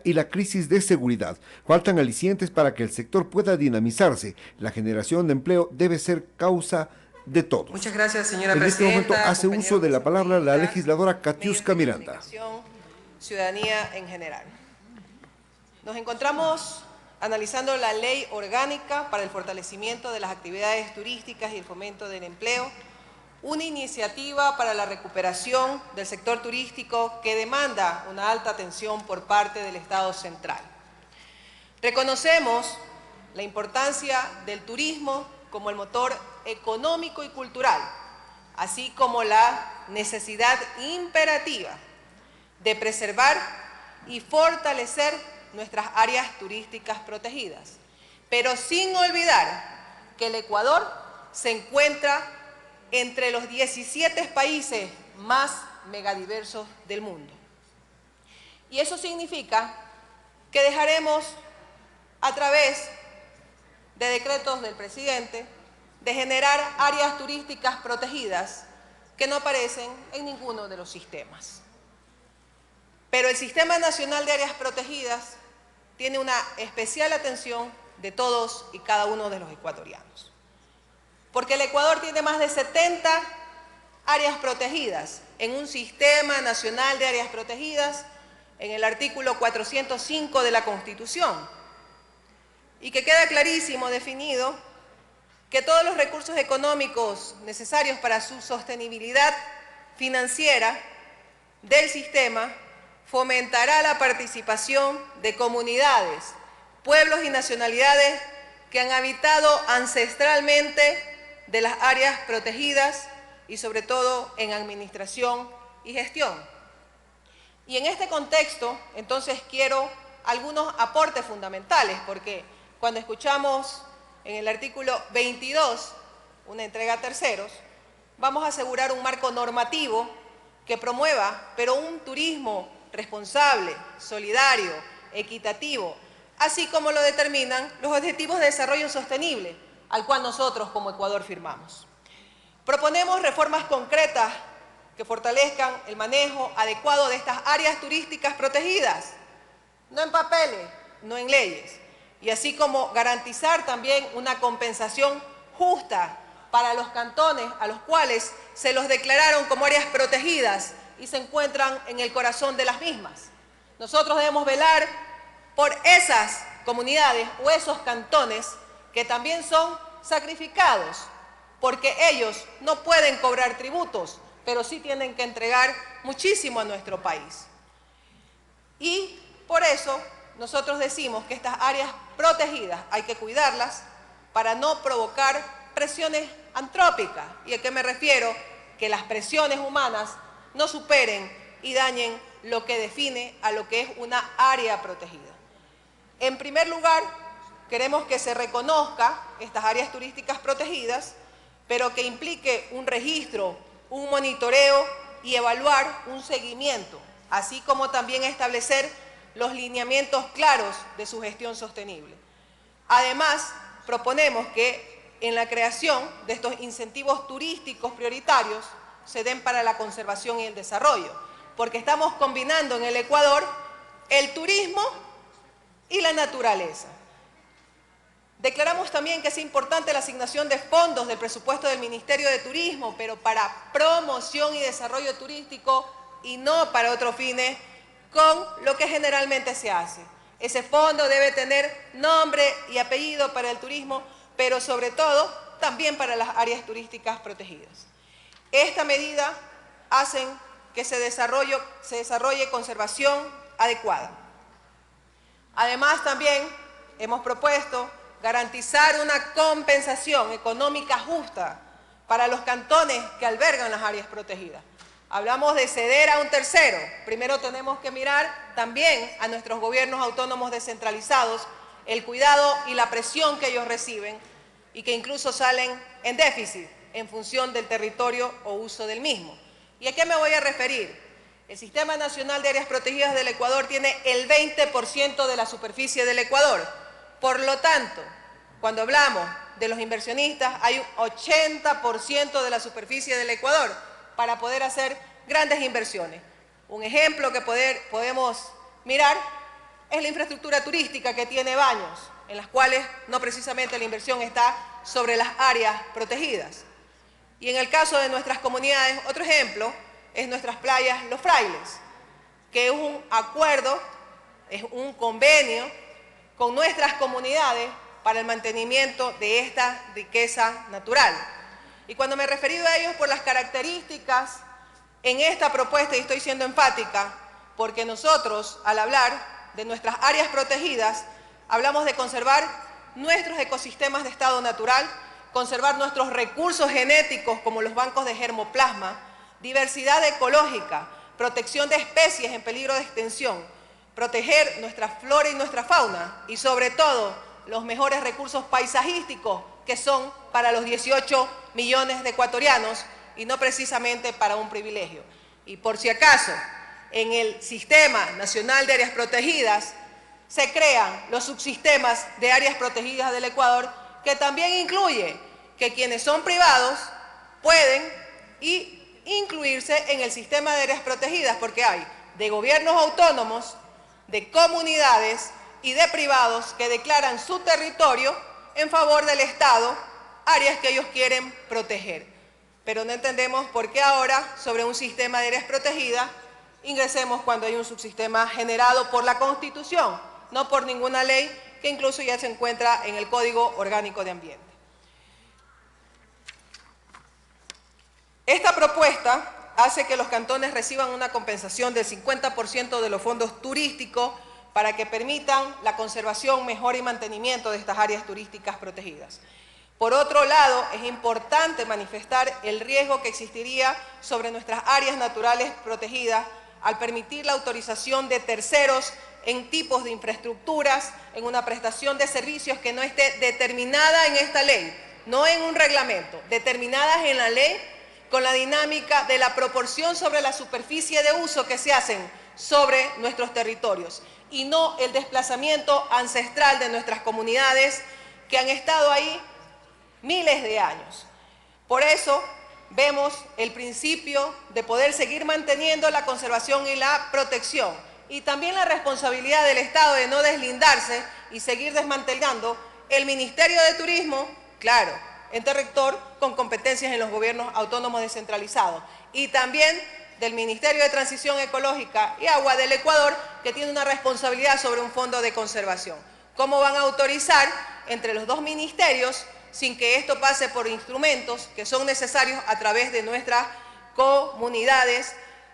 y la crisis de seguridad. Faltan alicientes para que el sector pueda dinamizarse. La generación de empleo debe ser causa de todos. Muchas gracias, señora En este momento presidenta. hace uso de la palabra la legisladora Katiuska Miranda. Ciudadanía en general. Nos encontramos analizando la Ley Orgánica para el fortalecimiento de las actividades turísticas y el fomento del empleo, una iniciativa para la recuperación del sector turístico que demanda una alta atención por parte del Estado central. Reconocemos la importancia del turismo como el motor económico y cultural, así como la necesidad imperativa de preservar y fortalecer nuestras áreas turísticas protegidas, pero sin olvidar que el Ecuador se encuentra entre los 17 países más megadiversos del mundo. Y eso significa que dejaremos, a través de decretos del presidente, de generar áreas turísticas protegidas que no aparecen en ninguno de los sistemas. Pero el Sistema Nacional de Áreas Protegidas tiene una especial atención de todos y cada uno de los ecuatorianos. Porque el Ecuador tiene más de 70 áreas protegidas en un Sistema Nacional de Áreas Protegidas en el artículo 405 de la Constitución. Y que queda clarísimo definido que todos los recursos económicos necesarios para su sostenibilidad financiera del sistema fomentará la participación de comunidades, pueblos y nacionalidades que han habitado ancestralmente de las áreas protegidas y sobre todo en administración y gestión. Y en este contexto, entonces, quiero algunos aportes fundamentales, porque cuando escuchamos en el artículo 22, una entrega a terceros, vamos a asegurar un marco normativo que promueva, pero un turismo responsable, solidario, equitativo, así como lo determinan los Objetivos de Desarrollo Sostenible, al cual nosotros como Ecuador firmamos. Proponemos reformas concretas que fortalezcan el manejo adecuado de estas áreas turísticas protegidas, no en papeles, no en leyes, y así como garantizar también una compensación justa para los cantones a los cuales se los declararon como áreas protegidas y se encuentran en el corazón de las mismas. Nosotros debemos velar por esas comunidades o esos cantones que también son sacrificados, porque ellos no pueden cobrar tributos, pero sí tienen que entregar muchísimo a nuestro país. Y por eso nosotros decimos que estas áreas protegidas hay que cuidarlas para no provocar presiones antrópicas. ¿Y a qué me refiero? Que las presiones humanas no superen y dañen lo que define a lo que es una área protegida. En primer lugar, queremos que se reconozca estas áreas turísticas protegidas, pero que implique un registro, un monitoreo y evaluar un seguimiento, así como también establecer los lineamientos claros de su gestión sostenible. Además, proponemos que en la creación de estos incentivos turísticos prioritarios se den para la conservación y el desarrollo, porque estamos combinando en el Ecuador el turismo y la naturaleza. Declaramos también que es importante la asignación de fondos del presupuesto del Ministerio de Turismo, pero para promoción y desarrollo turístico y no para otros fines, con lo que generalmente se hace. Ese fondo debe tener nombre y apellido para el turismo, pero sobre todo también para las áreas turísticas protegidas. Esta medida hace que se desarrolle conservación adecuada. Además, también hemos propuesto garantizar una compensación económica justa para los cantones que albergan las áreas protegidas. Hablamos de ceder a un tercero. Primero tenemos que mirar también a nuestros gobiernos autónomos descentralizados, el cuidado y la presión que ellos reciben y que incluso salen en déficit en función del territorio o uso del mismo. ¿Y a qué me voy a referir? El Sistema Nacional de Áreas Protegidas del Ecuador tiene el 20% de la superficie del Ecuador. Por lo tanto, cuando hablamos de los inversionistas, hay un 80% de la superficie del Ecuador para poder hacer grandes inversiones. Un ejemplo que podemos mirar es la infraestructura turística que tiene baños, en las cuales no precisamente la inversión está sobre las áreas protegidas. Y en el caso de nuestras comunidades, otro ejemplo es nuestras playas Los Frailes, que es un acuerdo, es un convenio con nuestras comunidades para el mantenimiento de esta riqueza natural. Y cuando me he referido a ellos por las características en esta propuesta, y estoy siendo enfática, porque nosotros, al hablar de nuestras áreas protegidas, hablamos de conservar nuestros ecosistemas de estado natural, conservar nuestros recursos genéticos como los bancos de germoplasma, diversidad ecológica, protección de especies en peligro de extinción, proteger nuestra flora y nuestra fauna y sobre todo los mejores recursos paisajísticos que son para los 18 millones de ecuatorianos y no precisamente para un privilegio. Y por si acaso, en el Sistema Nacional de Áreas Protegidas se crean los subsistemas de áreas protegidas del Ecuador, que también incluye que quienes son privados pueden incluirse en el sistema de áreas protegidas, porque hay de gobiernos autónomos, de comunidades y de privados que declaran su territorio en favor del Estado, áreas que ellos quieren proteger. Pero no entendemos por qué ahora, sobre un sistema de áreas protegidas, ingresemos cuando hay un subsistema generado por la Constitución, no por ninguna ley, que incluso ya se encuentra en el Código Orgánico de Ambiente. Esta propuesta hace que los cantones reciban una compensación del 50% de los fondos turísticos para que permitan la conservación, mejora y mantenimiento de estas áreas turísticas protegidas. Por otro lado, es importante manifestar el riesgo que existiría sobre nuestras áreas naturales protegidas al permitir la autorización de terceros en tipos de infraestructuras, en una prestación de servicios que no esté determinada en esta ley, no en un reglamento, determinadas en la ley con la dinámica de la proporción sobre la superficie de uso que se hacen sobre nuestros territorios y no el desplazamiento ancestral de nuestras comunidades que han estado ahí miles de años. Por eso vemos el principio de poder seguir manteniendo la conservación y la protección y también la responsabilidad del Estado de no deslindarse y seguir desmantelando el Ministerio de Turismo, claro, ente rector con competencias en los gobiernos autónomos descentralizados y también del Ministerio de Transición Ecológica y Agua del Ecuador, que tiene una responsabilidad sobre un fondo de conservación. ¿Cómo van a autorizar entre los dos ministerios sin que esto pase por instrumentos que son necesarios a través de nuestras comunidades,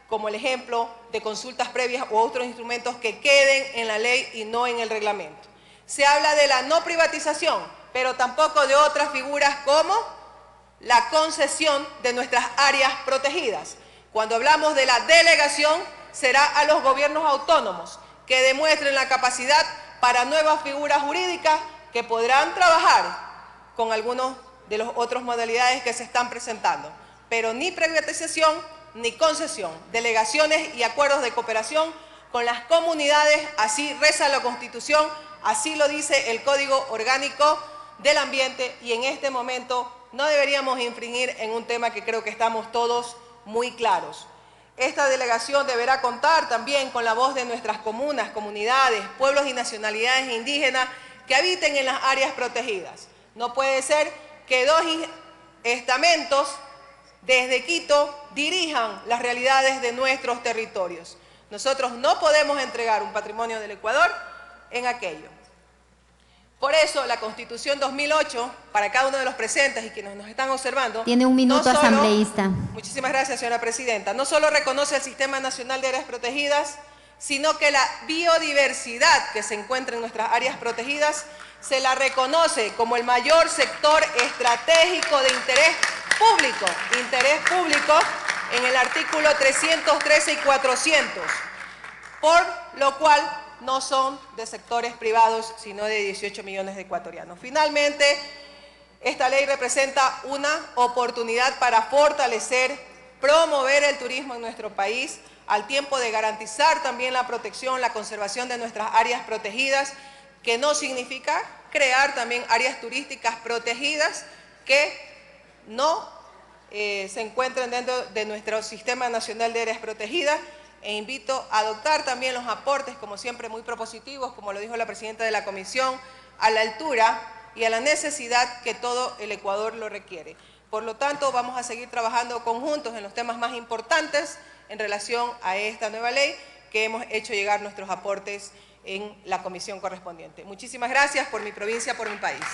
como el ejemplo de consultas previas u otros instrumentos que queden en la ley y no en el reglamento? Se habla de la no privatización, pero tampoco de otras figuras como la concesión de nuestras áreas protegidas. Cuando hablamos de la delegación, será a los gobiernos autónomos que demuestren la capacidad para nuevas figuras jurídicas que podrán trabajar con algunos de las otras modalidades que se están presentando, pero ni privatización ni concesión, delegaciones y acuerdos de cooperación con las comunidades, así reza la Constitución, así lo dice el Código Orgánico del Ambiente y en este momento no deberíamos infringir en un tema que creo que estamos todos muy claros. Esta delegación deberá contar también con la voz de nuestras comunas, comunidades, pueblos y nacionalidades indígenas que habiten en las áreas protegidas. No puede ser que dos estamentos desde Quito dirijan las realidades de nuestros territorios. Nosotros no podemos entregar un patrimonio del Ecuador en aquello. Por eso la Constitución 2008, para cada uno de los presentes y quienes nos están observando… Tiene un minuto, asambleísta. Muchísimas gracias, señora presidenta. No solo reconoce el Sistema Nacional de Áreas Protegidas, sino que la biodiversidad que se encuentra en nuestras áreas protegidas se la reconoce como el mayor sector estratégico de interés público en el artículo 313 y 400, por lo cual no son de sectores privados, sino de 18 millones de ecuatorianos. Finalmente, esta ley representa una oportunidad para fortalecer, promover el turismo en nuestro país, al tiempo de garantizar también la protección, la conservación de nuestras áreas protegidas, que no significa crear también áreas turísticas protegidas que no se encuentren dentro de nuestro Sistema Nacional de Áreas Protegidas e invito a adoptar también los aportes, como siempre, muy propositivos, como lo dijo la presidenta de la comisión, a la altura y a la necesidad que todo el Ecuador lo requiere. Por lo tanto, vamos a seguir trabajando conjuntos en los temas más importantes en relación a esta nueva ley que hemos hecho llegar nuestros aportes en la comisión correspondiente. Muchísimas gracias por mi provincia, por mi país.